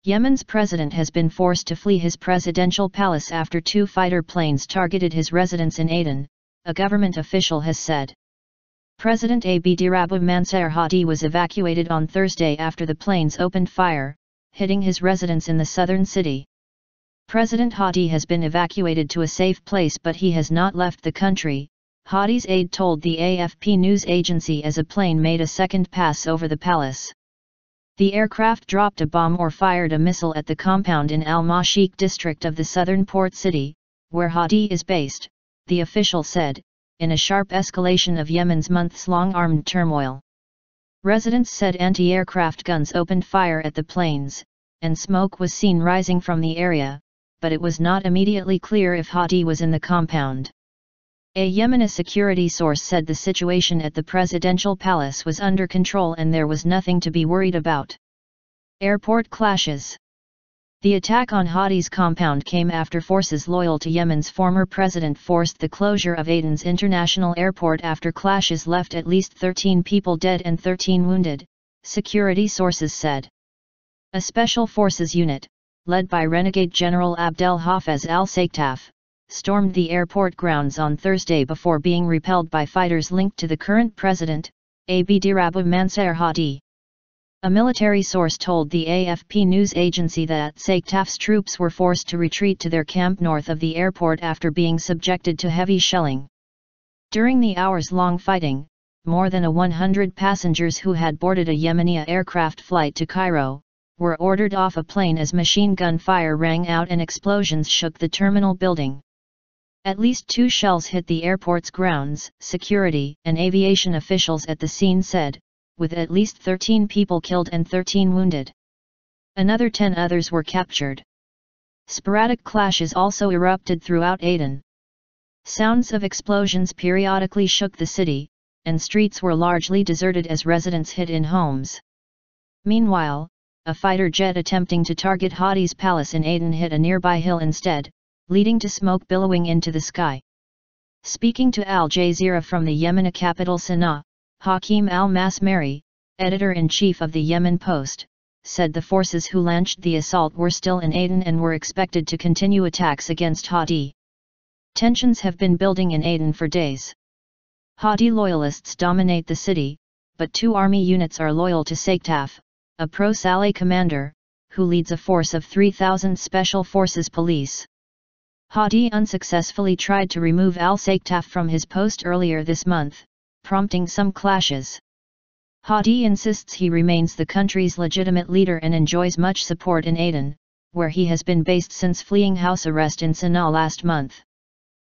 Yemen's president has been forced to flee his presidential palace after 2 fighter planes targeted his residence in Aden, a government official has said. President Abd-Rabbu Mansour Hadi was evacuated on Thursday after the planes opened fire, hitting his residence in the southern city. President Hadi has been evacuated to a safe place, but he has not left the country, Hadi's aide told the AFP news agency as a plane made a second pass over the palace. The aircraft dropped a bomb or fired a missile at the compound in al-Maasheeq district of the southern port city, where Hadi is based, the official said, in a sharp escalation of Yemen's months-long armed turmoil. Residents said anti-aircraft guns opened fire at the planes, and smoke was seen rising from the area, but it was not immediately clear if Hadi was in the compound. A Yemeni security source said the situation at the presidential palace was under control and there was nothing to be worried about. Airport clashes. The attack on Hadi's compound came after forces loyal to Yemen's former president forced the closure of Aden's international airport after clashes left at least 13 people dead and 13 wounded, security sources said. A special forces unit, led by renegade General Abdel Hafez al-Saktaf, stormed the airport grounds on Thursday before being repelled by fighters linked to the current president, Abd-Rabbu Mansour Hadi. A military source told the AFP news agency that Saktaf's troops were forced to retreat to their camp north of the airport after being subjected to heavy shelling. During the hours-long fighting, more than 100 passengers who had boarded a Yemeni aircraft flight to Cairo were ordered off a plane as machine gun fire rang out and explosions shook the terminal building. At least 2 shells hit the airport's grounds, security and aviation officials at the scene said, with at least 13 people killed and 13 wounded. Another 10 others were captured. Sporadic clashes also erupted throughout Aden. Sounds of explosions periodically shook the city, and streets were largely deserted as residents hid in homes. Meanwhile, a fighter jet attempting to target Hadi's palace in Aden hit a nearby hill instead, leading to smoke billowing into the sky. Speaking to Al Jazeera from the Yemeni capital Sana'a, Hakim al-Masmari, editor-in-chief of the Yemen Post, said the forces who launched the assault were still in Aden and were expected to continue attacks against Hadi. Tensions have been building in Aden for days. Hadi loyalists dominate the city, but 2 army units are loyal to Saktaf, a pro-Saleh commander, who leads a force of 3,000 special forces police. Hadi unsuccessfully tried to remove al-Saktaf from his post earlier this month, prompting some clashes. Hadi insists he remains the country's legitimate leader and enjoys much support in Aden, where he has been based since fleeing house arrest in Sana'a last month.